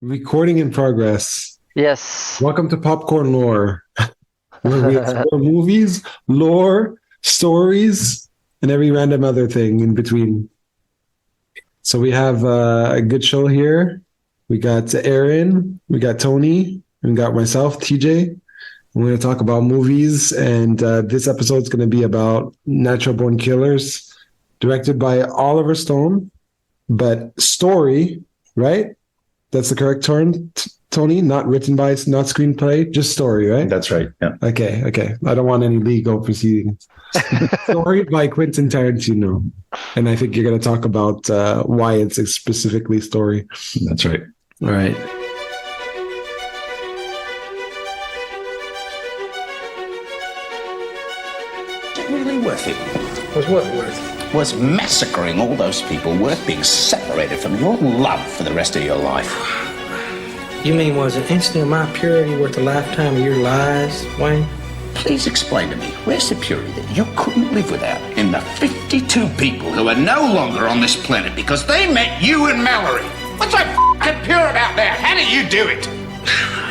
Recording in progress. Yes. Welcome to Popcorn Lore, where we explore movies, lore, stories, and every random other thing in between. So we have a good show here. We got Aaron, we got Tony, and we got myself, TJ. We're going to talk about movies, and this episode is going to be about Natural Born Killers, directed by Oliver Stone, but story, right? That's the correct term, Tony. Not written by, not screenplay, just story, right? That's right. Yeah. Okay. I don't want any legal proceedings. Story by Quentin Tarantino, and I think you're going to talk about why it's specifically story. That's right. All right. Is it really worth it? Was what worth? Was massacring all those people worth being separated from your love for the rest of your life? You mean was an instant of my purity worth a lifetime of your lies, Wayne? Please explain to me, where's the purity that you couldn't live without in the 52 people who are no longer on this planet because they met you and Mallory? What's so f***ing pure about that? How do you do it?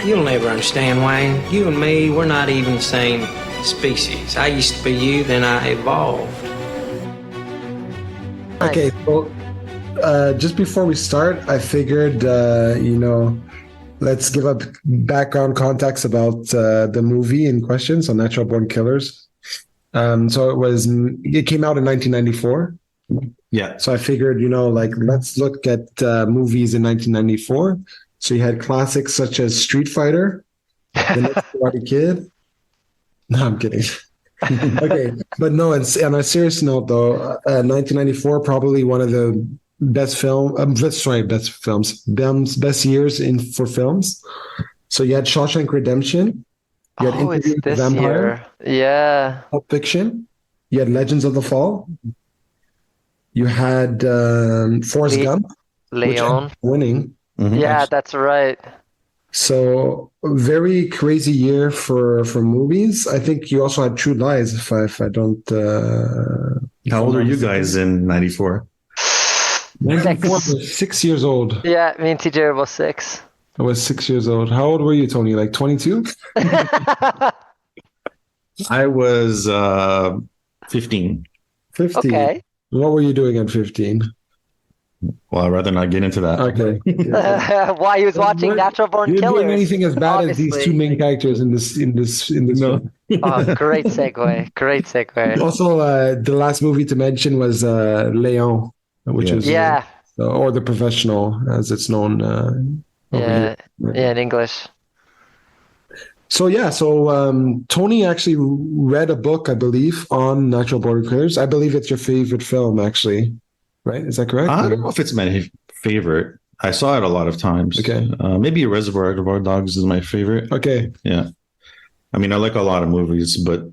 You'll never understand, Wayne. You and me, we're not even the same species. I used to be you, then I evolved. Okay, so just before we start, I figured, let's give a background context about the movie in question, so Natural Born Killers. It came out in 1994. Yeah. So I figured, let's look at movies in 1994. So you had classics such as Street Fighter, The Next Karate Kid. No, I'm kidding. Okay, but no, on a serious note, though, 1994 probably one of the best years for films. So you had Shawshank Redemption, you had It's Interview with the this Vampire, year. Yeah. Pulp Fiction, you had Legends of the Fall, you had Forrest Gump, which ended Leon. up winning. Yeah, that's right. So very crazy year for movies. I think you also had True Lies. If I don't. How old are you guys in 94? 94 was 6 years old. Yeah, me and TJ were both 6. I was 6 years old. How old were you, Tony? Like 22? I was 15. 15. Okay. What were you doing at 15? Well, I'd rather not get into that. Okay. Why he was watching Natural Born You're Killers. doing anything as bad as these two obviously. main characters in this No. film. Oh, great segue. Great segue. Also, the last movie to mention was Leon, which is Yeah. or The Professional, as it's known. Over Yeah. here. Yeah, in English. So Tony actually read a book, I believe, on Natural Born Killers. I believe it's your favorite film, actually. Right? Is that correct? I don't know if it's my favorite. I saw it a lot of times. Okay. Maybe Reservoir Dogs is my favorite. Okay. Yeah. I mean, I like a lot of movies, but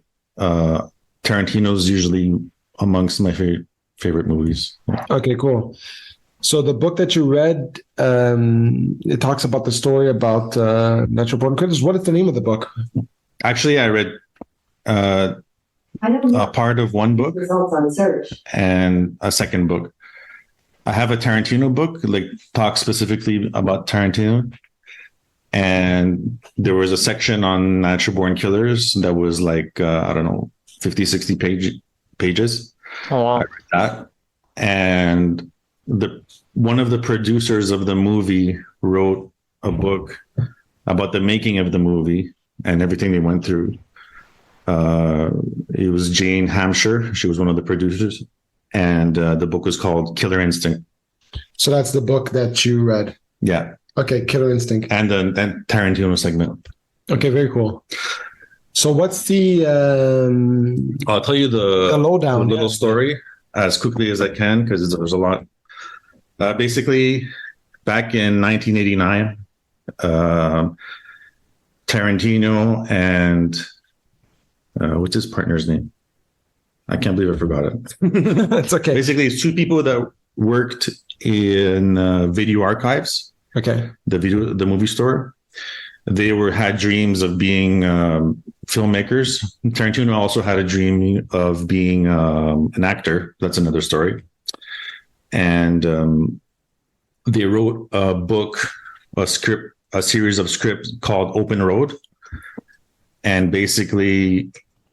Tarantino's usually amongst my favorite movies. Okay, cool. So the book that you read, it talks about the story about Natural Born Killers. What is the name of the book? Actually, I read a part of one book and a second book. I have a Tarantino book, like talks specifically about Tarantino. And there was a section on Natural Born Killers that was like, 50, 60 pages. Oh, wow. I read that. And one of the producers of the movie wrote a book about the making of the movie and everything they went through. It was Jane Hampshire. She was one of the producers. And the book was called Killer Instinct. So that's the book that you read. Yeah. Okay, Killer Instinct. And then Tarantino segment. Okay, very cool. So what's the I'll tell you the lowdown, little story as quickly as I can because there's a lot. Basically, back in 1989, Tarantino and what's his partner's name? I can't believe I forgot it. That's okay. Basically, it's two people that worked in video archives. Okay. The movie store. They had dreams of being filmmakers. Tarantino also had a dream of being an actor. That's another story. And they wrote a book a series of scripts called Open Road. And basically,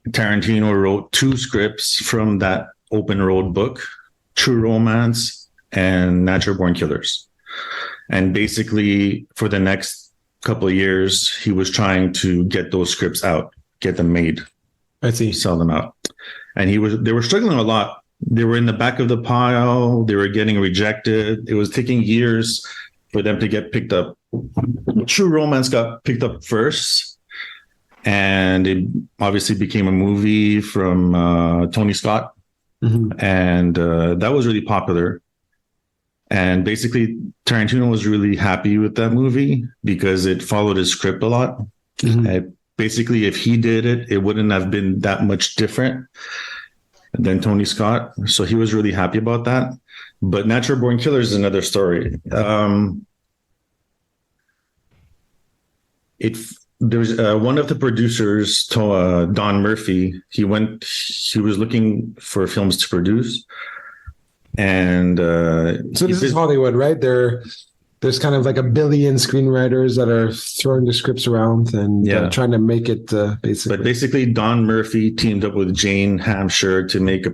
Tarantino wrote 2 scripts from that Open Road book, True Romance and Natural Born Killers. And basically, for the next couple of years, he was trying to get those scripts out, get them made. I see. Sell them out. And they were struggling a lot. They were in the back of the pile. They were getting rejected. It was taking years for them to get picked up. True Romance got picked up first. And it obviously became a movie from Tony Scott. Mm-hmm. And that was really popular. And basically, Tarantino was really happy with that movie because it followed his script a lot. Mm-hmm. Basically, if he did it, it wouldn't have been that much different than Tony Scott. So he was really happy about that. But Natural Born Killers is another story. There's one of the producers, Don Murphy. He was looking for films to produce, and so this is Hollywood, right? There's kind of like a billion screenwriters that are throwing the scripts around and trying to make it basically. But basically, Don Murphy teamed up with Jane Hampshire to make a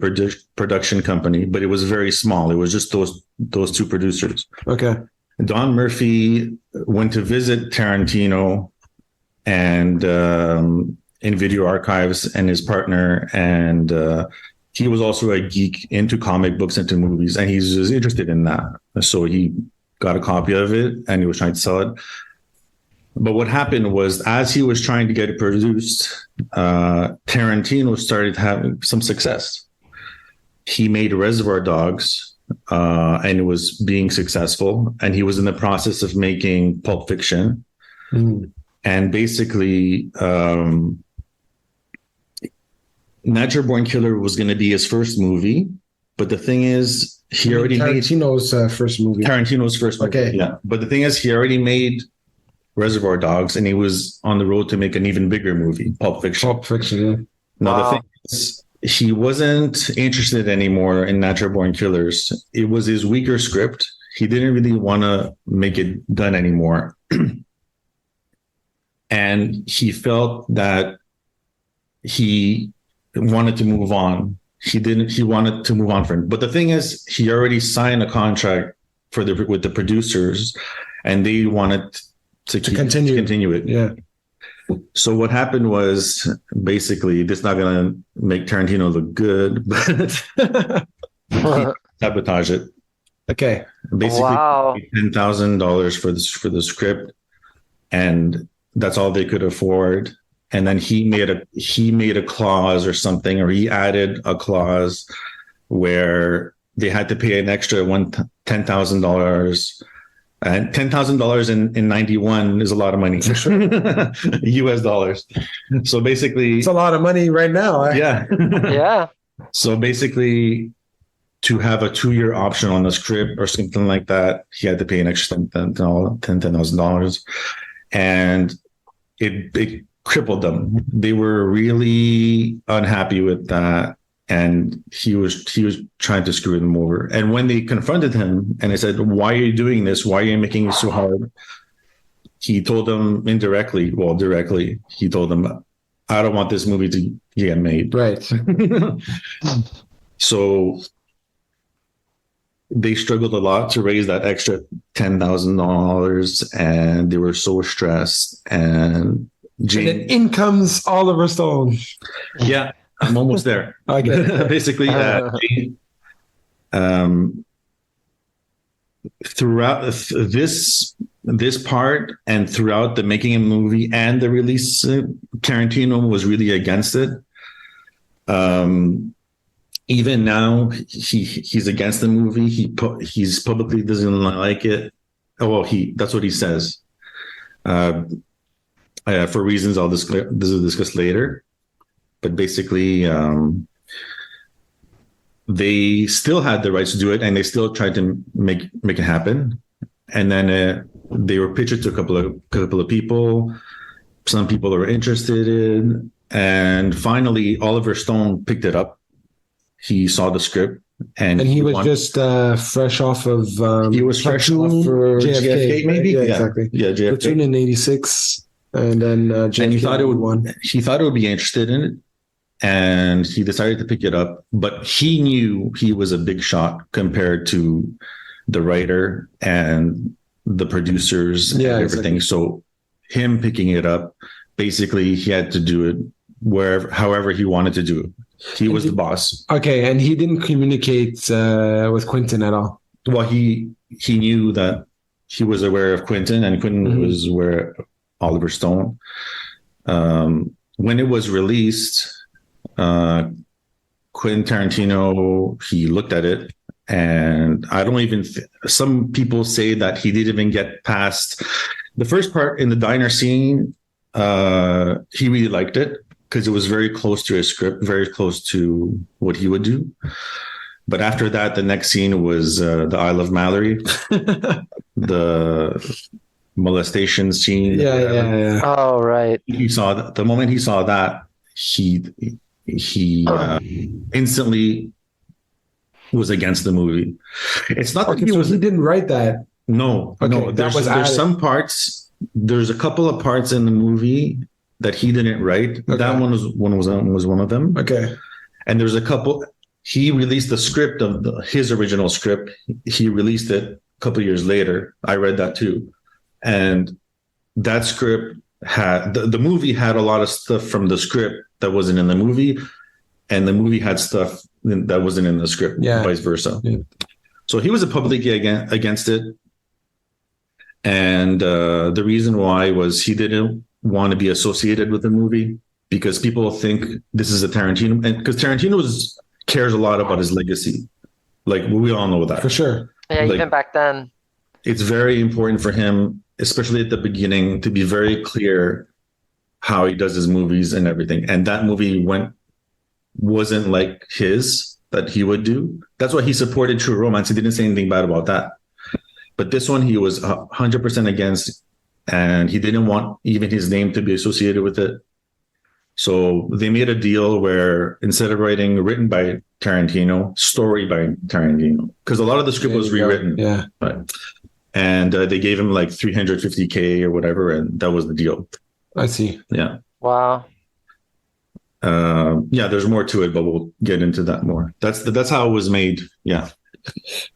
production company, but it was very small. It was just those 2 producers. Okay. Don Murphy went to visit Tarantino and in Video Archives and his partner, and he was also a geek into comic books, into movies, and he's just interested in that. So he got a copy of it and he was trying to sell it. But what happened was, as he was trying to get it produced, Tarantino started having some success. He made Reservoir Dogs, and it was being successful, and he was in the process of making Pulp Fiction. Mm. And basically, Natural Born Killer was going to be his first movie. But the thing is, he already made Tarantino's first movie. Tarantino's first movie. Okay. Yeah. But the thing is, he already made Reservoir Dogs, and he was on the road to make an even bigger movie, Pulp Fiction. Pulp Fiction, yeah. Now, the thing is, he wasn't interested anymore in Natural Born Killers. It was his weaker script. He didn't really want to make it done anymore. And he felt that he wanted to move on. He wanted to move on from it. But the thing is, he already signed a contract with the producers, and they wanted to continue it. Yeah. So what happened was, basically, this is not going to make Tarantino look good, but he sabotaged it. Okay. Basically, $10,000 for the script, and that's all they could afford. And then he made a clause or something, or he added a clause where they had to pay an extra $10,000. And $10,000 in 91 is a lot of money. US dollars. So basically, it's a lot of money right now. Yeah. Yeah. So basically, to have a 2-year option on the script or something like that, he had to pay an extra $10,000. And it crippled them. They were really unhappy with that. And he was trying to screw them over. And when they confronted him and they said, "Why are you doing this? Why are you making it so hard?" He told them directly, he told them, "I don't want this movie to get made." Right. So they struggled a lot to raise that extra $10,000, and they were so stressed. And in comes Oliver Stone. Yeah. I'm almost there. Okay. Basically, throughout this part and throughout the making of the movie and the release, Tarantino was really against it. Even now, he's against the movie. He's publicly doesn't like it. Oh, well, that's what he says. For reasons I'll discuss later. But basically, they still had the rights to do it, and they still tried to make it happen. And then they were pitched to a couple of people. Some people were interested in, and finally, Oliver Stone picked it up. He saw the script and And he was won. just fresh off of He was fresh off Platoon, for JFK, maybe. Yeah, exactly. Yeah, JFK. Platoon in '86, and then JFK And he thought it would. won. He thought it would be interested in it, and he decided to pick it up. But he knew he was a big shot compared to the writer and the producers and everything. Exactly. So him picking it up, basically, he had to do it however he wanted to do it. He was the boss. Okay, and he didn't communicate with Quentin at all. Well, he knew that he was aware of Quentin, and Quentin was aware of Oliver Stone. When it was released, Quentin Tarantino, he looked at it, and I don't even. Some people say that he didn't even get past the first part in the diner scene. He really liked it because it was very close to his script, very close to what he would do. But after that, the next scene was the Isle of Mallory, the molestation scene. Yeah. Oh, right. He saw that. The moment he saw that, he instantly was against the movie. It's not that Okay, so he didn't write that. No. There's Some parts. There's a couple of parts in the movie that he didn't write. Okay. That one was one of them. Okay. And there's a couple. He released the script of his original script. He released it a couple of years later. I read that too, and that script had the movie had a lot of stuff from the script that wasn't in the movie, and the movie had stuff that wasn't in the script. Yeah. Vice versa. Yeah. So he was publicly against it, and the reason why was he didn't want to be associated with the movie because people think this is a Tarantino, and because Tarantino cares a lot about his legacy. Like we all know that. For sure. Yeah, Like, even back then. it's very important for him, especially at the beginning, to be very clear how he does his movies and everything. And that movie wasn't like his that he would do. That's why he supported True Romance. He didn't say anything bad about that. But this one he was 100% against, and he didn't want even his name to be associated with it. So they made a deal where instead of written by Tarantino, story by Tarantino, because a lot of the script was rewritten. Yeah. Right. And they gave him like $350K or whatever, and that was the deal. I see. Yeah. Wow. Yeah, there's more to it, but we'll get into that more. That's how it was made. Yeah.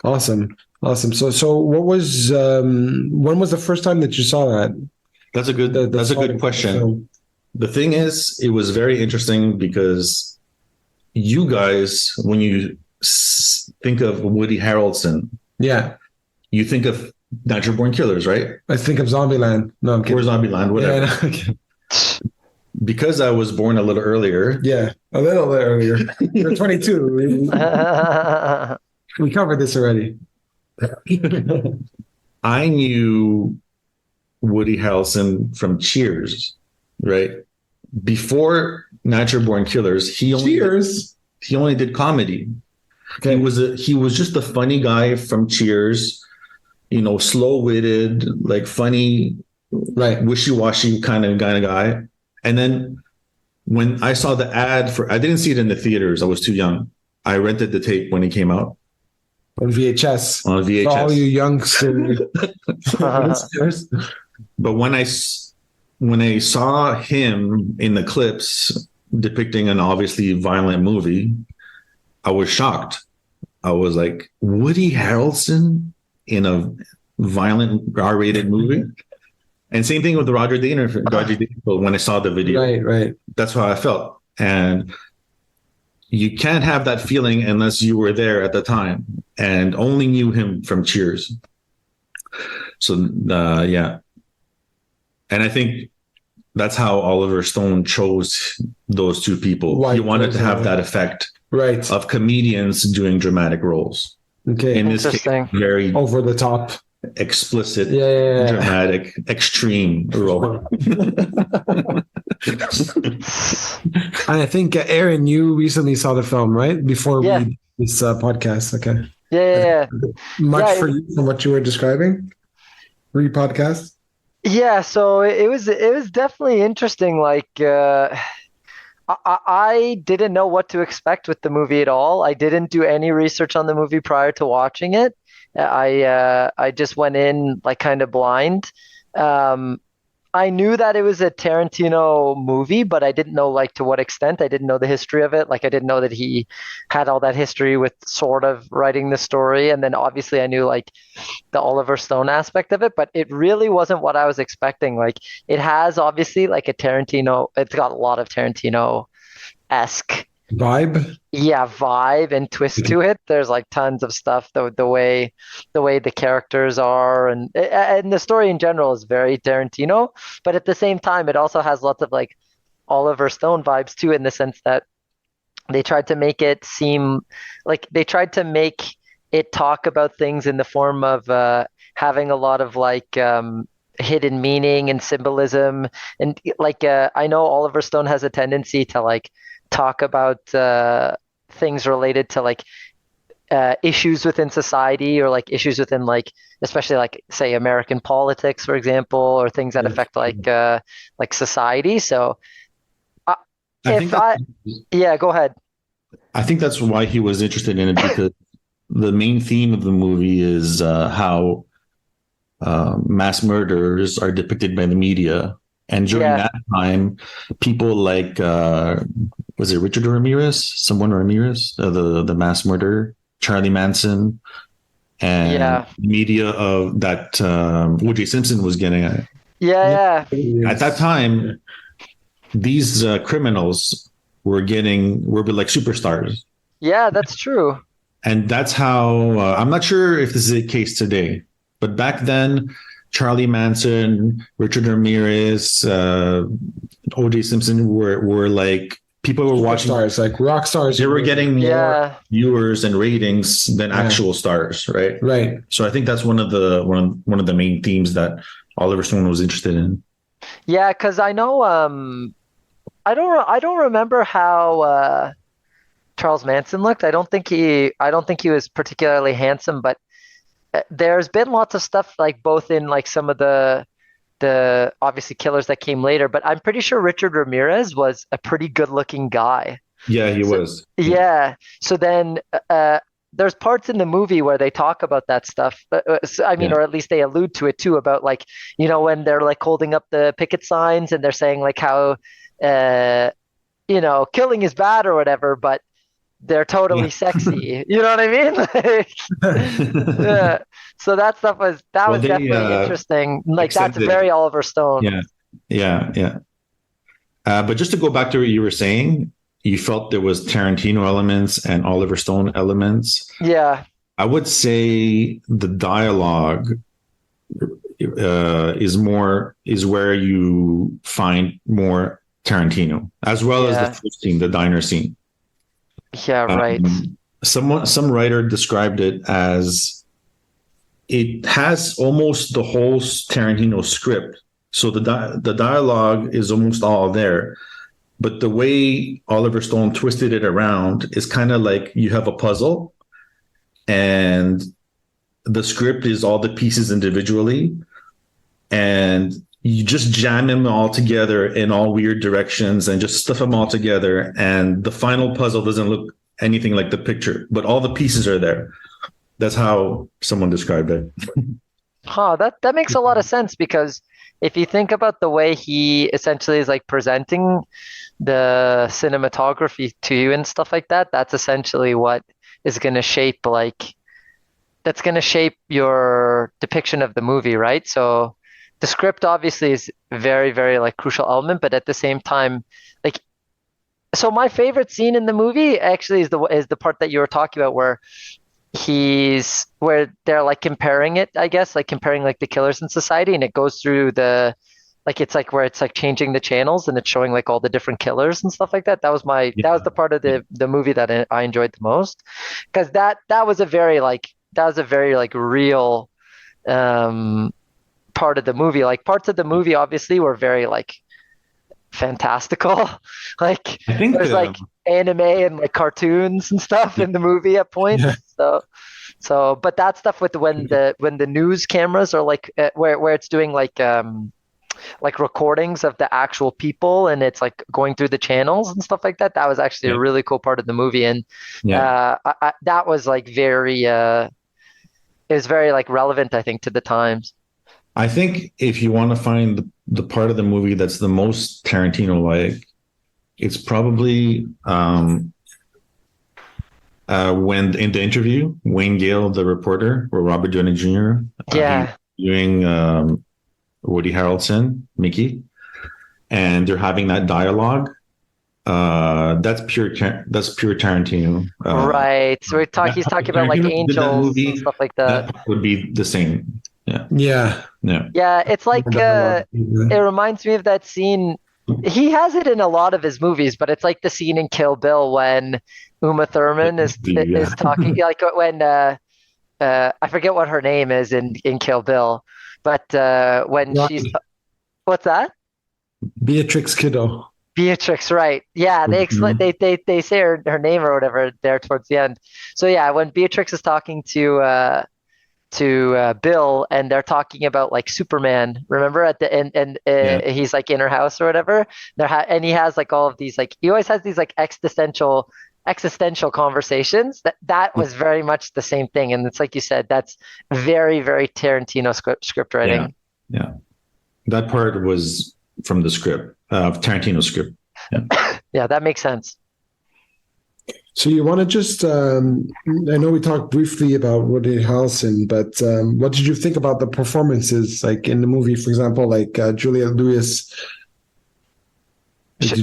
Awesome. So what was when was the first time that you saw that? That's a good question. film? The thing is, it was very interesting because you guys, when you think of Woody Harrelson, Yeah. you think of Natural Born Killers, right? I think of Zombieland. No, I'm Or kidding. Zombieland, whatever. Yeah, no, okay. Because I was born a little earlier, Yeah, a little bit earlier. You're 22. We covered this already. I knew Woody Harrelson from Cheers, right? Before Natural Born Killers, he only did comedy. Okay. He was just a funny guy from Cheers, slow-witted, like funny, Right. wishy-washy kind of guy. And then when I saw the ad I didn't see it in the theaters. I was too young. I rented the tape when it came out On VHS. on VHS. For all you youngsters. But when I saw him in the clips depicting an obviously violent movie, I was shocked. I was like, Woody Harrelson in a violent R-rated movie? And same thing with Roger Dangerfield. When I saw the video, Right. that's how I felt. And you can't have that feeling unless you were there at the time and only knew him from Cheers. So, yeah. And I think that's how Oliver Stone chose those two people. Why He wanted to chose have them. that effect Right. of comedians doing dramatic roles. Okay. In this case, Interesting. very Over the top. explicit, Yeah. dramatic, extreme role. And I think Aaron, you recently saw the film, right? Before Yeah. we did this podcast. Okay. Yeah. Much Yeah, for you from what you were describing. Podcast. Yeah, so it was definitely interesting. Like, I didn't know what to expect with the movie at all. I didn't do any research on the movie prior to watching it. I just went in like kind of blind. Um, I knew that it was a Tarantino movie, but I didn't know like to what extent. I didn't know the history of it. Like I didn't know that he had all that history with sort of writing the story. And then obviously I knew like the Oliver Stone aspect of it, but it really wasn't what I was expecting. Like it has obviously like a Tarantino, it's got a lot of Tarantino-esque, Vibe. yeah, vibe and twist to it. There's like tons of stuff, the way the characters are, and the story in general is very Tarantino, but at the same time it also has lots of like Oliver Stone vibes too, in the sense that they tried to make it seem like they tried to make it talk about things in the form of having a lot of like hidden meaning and symbolism, and like I know Oliver Stone has a tendency to like talk about things related to like issues within society, or like issues within like especially like say American politics, for example, or things that affect like society. So uh, I think if I yeah, go ahead. I think that's why he was interested in it, because the main theme of the movie is how mass murders are depicted by the media. And during Yeah, that time, people like was it Richard Ramirez, someone Ramirez, the mass murderer, Charlie Manson, and yeah, media of that O.J. Simpson was getting at. yeah, yeah, At that time, these criminals were like superstars, yeah, that's true. and that's how I'm not sure if this is the case today, but back then, Charlie Manson, Richard Ramirez, O.J. Simpson were like people were watching. Stars, like rock stars. They were getting more Yeah, viewers and ratings than actual stars, right? right. So I think that's one of the main themes that Oliver Stone was interested in. yeah, because I know I don't remember how Charles Manson looked. I don't think he was particularly handsome, but there's been lots of stuff like both in like some of the obviously killers that came later, but I'm pretty sure Richard Ramirez was a pretty good looking guy. Yeah, he So, was. yeah. So then there's parts in the movie where they talk about that stuff. I mean, Yeah. or at least they allude to it too, about like, when they're like holding up the picket signs and they're saying like how, uh, killing is bad or whatever, but they're Yeah. totally sexy. You know what I mean? Yeah. So that Well, was definitely interesting. Like that's accented. very Oliver Stone. Yeah, yeah. But just to go back to what you were saying, you felt there was Tarantino elements and Oliver Stone elements. Yeah. I would say the dialogue is where you find more Tarantino, as well as Yeah. the first scene, the diner scene. Yeah, right. Some writer described it as it has almost the whole Tarantino script. So the dialogue is almost all there, but the way Oliver Stone twisted it around is kind of like you have a puzzle, and the script is all the pieces individually, and you just jam them all together in all weird directions and just stuff them all together, and the final puzzle doesn't look anything like the picture, but all the pieces are there. That's how someone described it. Huh, that makes a lot of sense, because if you think about the way he essentially is like presenting the cinematography to you and stuff like that, that's essentially what is going to shape your depiction of the movie, right? So the script obviously is very, very like crucial element, but at the same time, like, so my favorite scene in the movie actually is the part that you were talking about, where they're like comparing it, I guess, like comparing like the killers in society, and it goes through it's like where it's like changing the channels and it's showing like all the different killers and stuff like that. That was the part of the movie that I enjoyed the most, because that was a very like real part of the movie. Like parts of the movie obviously were very like fantastical. Like I think there's like anime and like cartoons and stuff in the movie at points. Yeah. So but that stuff with when the news cameras are like where it's doing like like recordings of the actual people, and it's like going through the channels and stuff like that. That was actually a really cool part of the movie, and that was like very it was very like relevant, I think, to the times. I think if you want to find the part of the movie that's the most Tarantino like, it's probably when in the interview, Wayne Gale, the reporter, or Robert Downey Jr. Yeah. Doing Woody Harrelson, Mickey, and they're having that dialogue. That's pure Tarantino. Right. So he's talking about like angels and stuff like that. That would be the same. Yeah. Yeah. Yeah. Yeah. It's like it reminds me of that scene. He has it in a lot of his movies, but it's like the scene in Kill Bill when Uma Thurman is talking, like when I forget what her name is in Kill Bill, but when she's what's that? Beatrix Kiddo. Beatrix, right? Yeah, they explain. They say her name or whatever there towards the end. So yeah, when Beatrix is talking to Bill, and they're talking about like Superman. Remember at the end, and he's like in her house or whatever. And he has like all of these like he always has these like existential conversations. That was very much the same thing, and it's like you said, that's very very Tarantino script writing. Yeah, that part was from the script of Tarantino script. Yeah, that makes sense. So you want to just, I know we talked briefly about Woody Harrelson, but what did you think about the performances, like in the movie, for example, like Juliette Lewis? She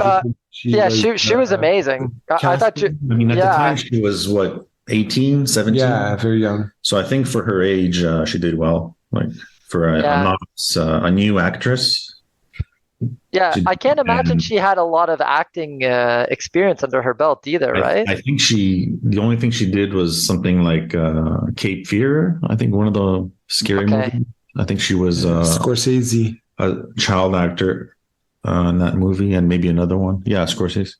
was amazing. I thought at the time she was what, 18, 17? Yeah, very young. So I think for her age, she did well. Like for a new actress. Yeah, I can't imagine she had a lot of acting experience under her belt either, right? I think the only thing she did was something like Cape Fear. I think one of the scary movies. I think she was Scorsese, a child actor in that movie, and maybe another one. Yeah, Scorsese.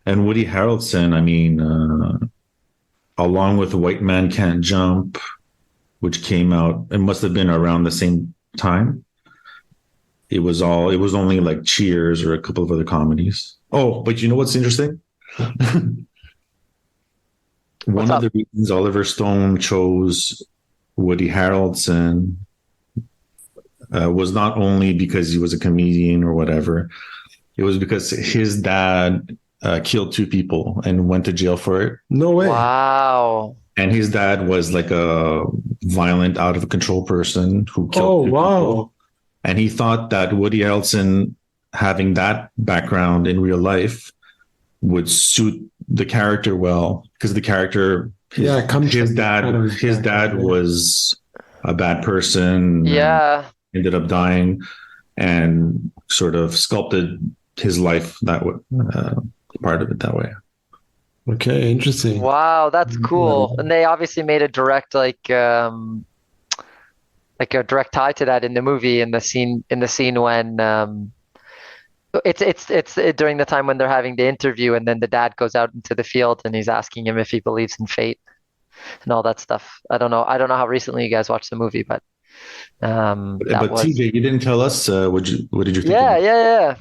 And Woody Harrelson, I mean, along with White Man Can't Jump, which came out, it must have been around the same time. It was only like Cheers or a couple of other comedies. Oh, but you know what's interesting? One of the reasons Oliver Stone chose Woody Harrelson was not only because he was a comedian or whatever. It was because his dad killed 2 people and went to jail for it. No way. Wow. And his dad was like a violent, out of control person who killed 2 people. And he thought that Woody Harrelson, having that background in real life, would suit the character well, because the character, his dad was a bad person. Yeah, ended up dying, and sort of sculpted his life that way, part of it that way. Okay, interesting. Wow, that's cool. And they obviously made a direct like a direct tie to that in the movie, in the scene when it's during the time when they're having the interview, and then the dad goes out into the field and he's asking him if he believes in fate and all that stuff. I don't know how recently you guys watched the movie, but TJ, you didn't tell us what did you think? Yeah.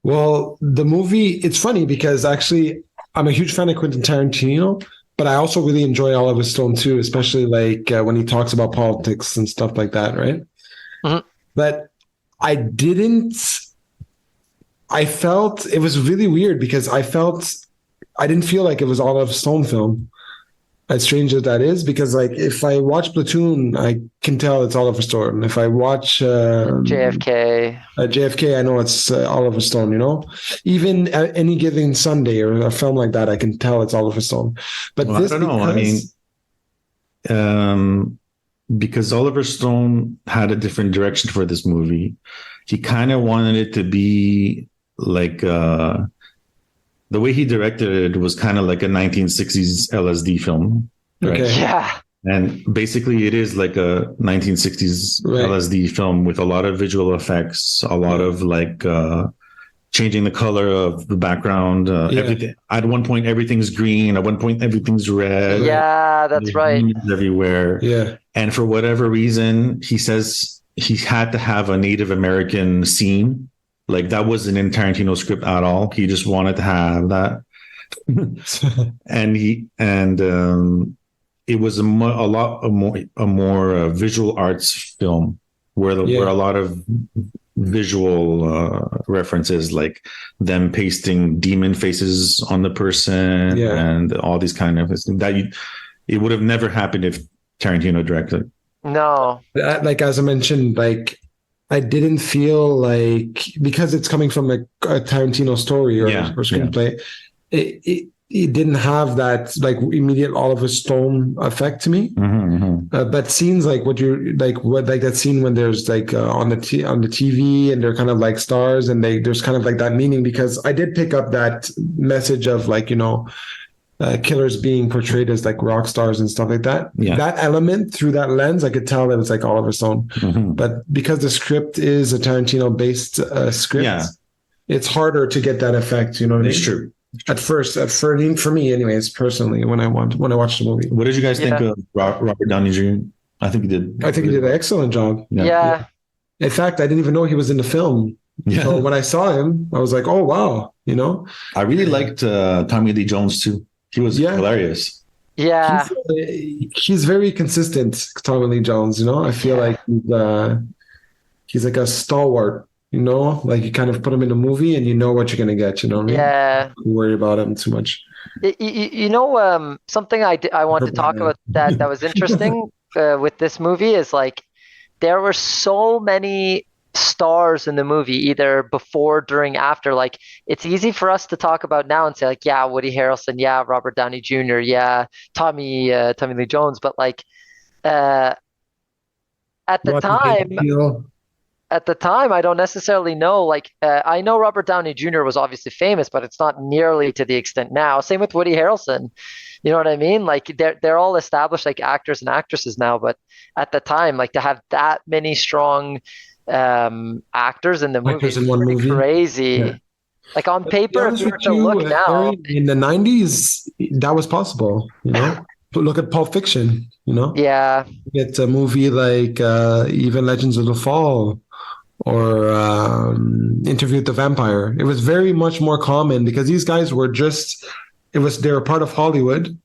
Well, the movie, it's funny because actually I'm a huge fan of Quentin Tarantino, but I also really enjoy Oliver Stone too, especially like when he talks about politics and stuff like that, right? Mm-hmm. But I felt it was really weird because I didn't feel like it was Oliver Stone film, as strange as that is, because like if I watch Platoon, I can tell it's Oliver Stone. If I watch JFK, I know it's Oliver Stone. You know, even Any Given Sunday or a film like that, I can tell it's Oliver Stone. But I don't know. I mean, because Oliver Stone had a different direction for this movie. He kind of wanted it to be like the way he directed it was kind of like a 1960s LSD film. Right? Okay. Yeah. And basically it is like a 1960s LSD film with a lot of visual effects, a lot of like changing the color of the background. Everything. At one point, everything's green. At one point, everything's red. Yeah, that's right. Everywhere. Yeah. And for whatever reason, he says he had to have a Native American scene. Like that wasn't in Tarantino's script at all. He just wanted to have that. It was a more visual arts film where a lot of visual references, like them pasting demon faces on the person and all these kind of it would have never happened if Tarantino directed. No. Like as I mentioned, like I didn't feel like, because it's coming from a Tarantino story or screenplay, it didn't have that like immediate Oliver Stone effect to me. But scenes like that scene when there's like on the TV and they're kind of like stars and there's kind of like that meaning, because I did pick up that message of like, you know, killers being portrayed as like rock stars and stuff like that. That element through that lens, I could tell that it's like Oliver Stone. But because the script is a Tarantino based script, it's harder to get that effect. You know what I mean? It's true. At first, for me, anyways, personally, when I watched the movie. What did you guys think of Robert Downey Jr.? I think he did an excellent job. Yeah. In fact, I didn't even know he was in the film. So when I saw him, I was like, oh wow, you know. I really liked Tommy Lee Jones too. He was hilarious. Yeah. He's very consistent, Tommy Lee Jones, you know. I feel like he's like a stalwart. You know, like you kind of put him in a movie and you know what you're going to get, you know what I mean? Yeah. Don't worry about him too much. You know, something I want to talk about that was interesting with this movie is like there were so many stars in the movie, either before, during, after. Like it's easy for us to talk about now and say like, yeah, Woody Harrelson, yeah, Robert Downey Jr., yeah, Tommy Lee Jones, but like at the time, I don't necessarily know. Like, I know Robert Downey Jr. was obviously famous, but it's not nearly to the extent now. Same with Woody Harrelson. You know what I mean? Like, they're all established like actors and actresses now. But at the time, like to have that many strong actors in the movie is pretty crazy. Yeah. Like on paper, if you were to look now, in the 90s, that was possible. You know. Look at Pulp Fiction. You know. Yeah. Get a movie like even Legends of the Fall. Or Interview with the Vampire. It was very much more common because these guys were they were part of Hollywood,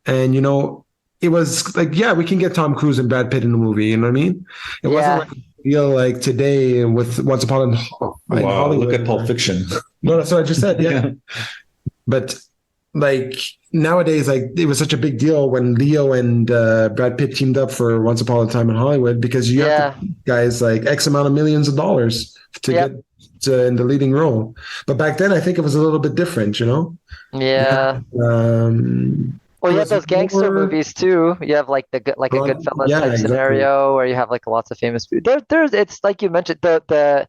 and you know, it was like, yeah, we can get Tom Cruise and Brad Pitt in the movie. You know what I mean? It wasn't like a deal like today with Once Upon in Hollywood. Look at Pulp Fiction. No, that's what I just said. Yeah, but like nowadays, like it was such a big deal when Leo and Brad Pitt teamed up for Once Upon a Time in Hollywood, because you have to guys like X amount of millions of dollars to get in the leading role. But back then, I think it was a little bit different, you know? Yeah. Well, you have those gangster movies too. You have like a Goodfellas type scenario where you have like lots of famous people. There's it's like you mentioned the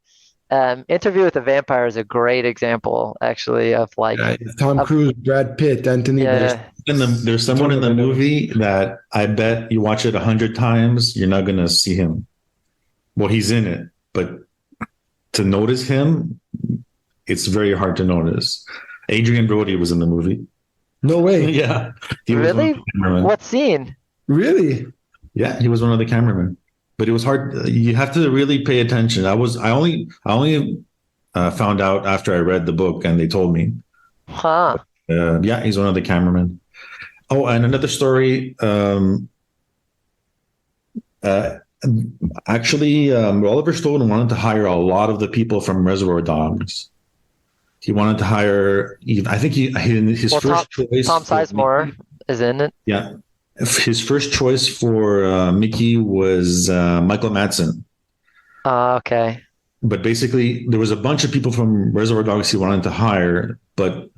Interview with the Vampire is a great example, actually, of like Tom Cruise, Brad Pitt, Anthony. There's someone in the movie that I bet you watch it 100 times, you're not gonna see him. Well, he's in it, but to notice him, it's very hard to notice. Adrian Brody was in the movie. No way. Yeah. Really? What scene? Really? Yeah, he was one of the cameramen. But it was hard. You have to really pay attention. I only found out after I read the book and they told me. Huh. Yeah, he's one of the cameramen. Oh, and another story. Actually, Oliver Stone wanted to hire a lot of the people from Reservoir Dogs. He wanted to hire. I think his first choice. Tom Sizemore is in it. Yeah. His first choice for Mickey was Michael Madsen. Okay. But basically, there was a bunch of people from Reservoir Dogs he wanted to hire, but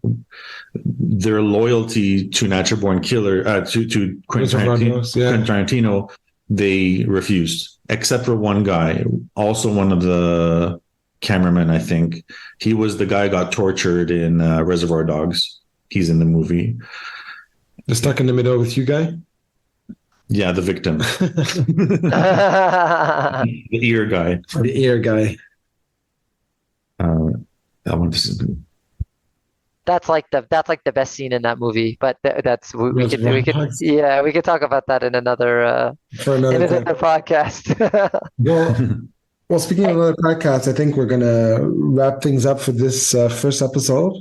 their loyalty to Natural Born Killer, to Quentin Tarantino, they refused, except for one guy, also one of the cameramen, I think. He was the guy who got tortured in Reservoir Dogs. He's in the movie. The stuck in the middle with you guy? Yeah, the victim. The ear guy. The ear guy. I want to see. That's like the best scene in that movie. But we could talk about that in another podcast. Well, Well, speaking of other podcasts, I think we're gonna wrap things up for this first episode.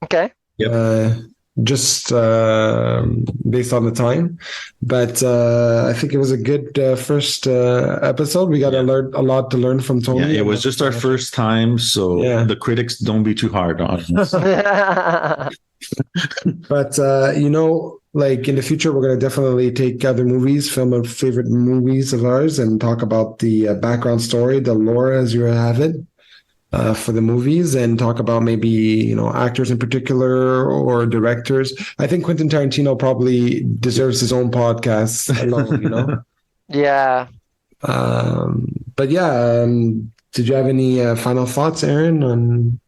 Okay. Yep. Just based on the time, but I think it was a good first episode. We got to learn a lot to learn from Tony. Yeah, it was just our first time, so the critics don't be too hard on us. But like in the future, we're going to definitely take other movies, film our favorite movies of ours, and talk about the background story, the lore, as you have it, for the movies, and talk about maybe actors in particular or directors. I think Quentin Tarantino probably deserves his own podcast alone. Yeah. But yeah, did you have any final thoughts, Aaron, on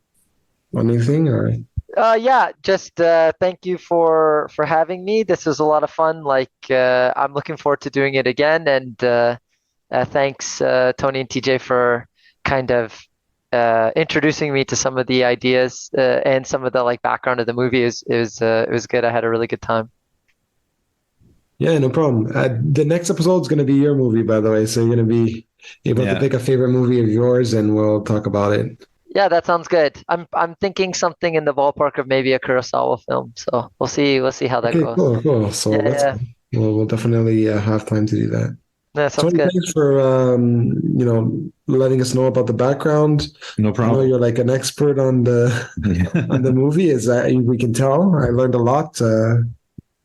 anything or? Yeah, just thank you for having me. This was a lot of fun. Like I'm looking forward to doing it again. And thanks Tony and TJ for kind of introducing me to some of the ideas and some of the like background of the movie. It was good. I had a really good time. Yeah, no problem. The next episode is going to be your movie, by the way. So you're going to be able to pick a favorite movie of yours, and we'll talk about it. Yeah, that sounds good. I'm thinking something in the ballpark of maybe a Kurosawa film. So we'll see how that goes. Cool. So we'll definitely have time to do that. Yeah, sounds Tony, good. thanks for letting us know about the background. No problem. I know you're like an expert on the on the movie, as we can tell. I learned a lot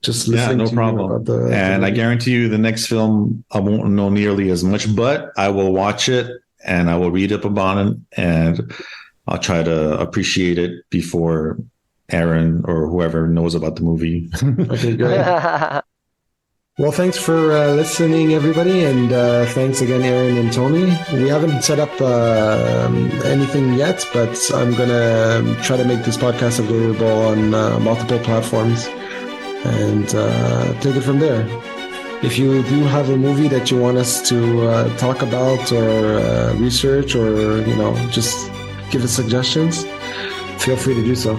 just listening no to problem. you about and I guarantee you the next film I won't know nearly as much, but I will watch it and I will read up about it, and I'll try to appreciate it before Aaron or whoever knows about the movie. Okay, great. Well, thanks for listening, everybody, and thanks again, Aaron and Tony. We haven't set up anything yet, but I'm gonna try to make this podcast available on multiple platforms and take it from there. If you do have a movie that you want us to talk about or research, or just give us suggestions, feel free to do so.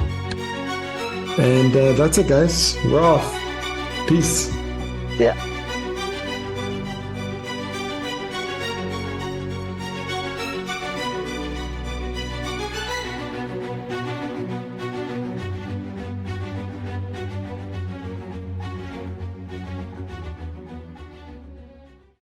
And that's it, guys. We're off. Peace. Yeah.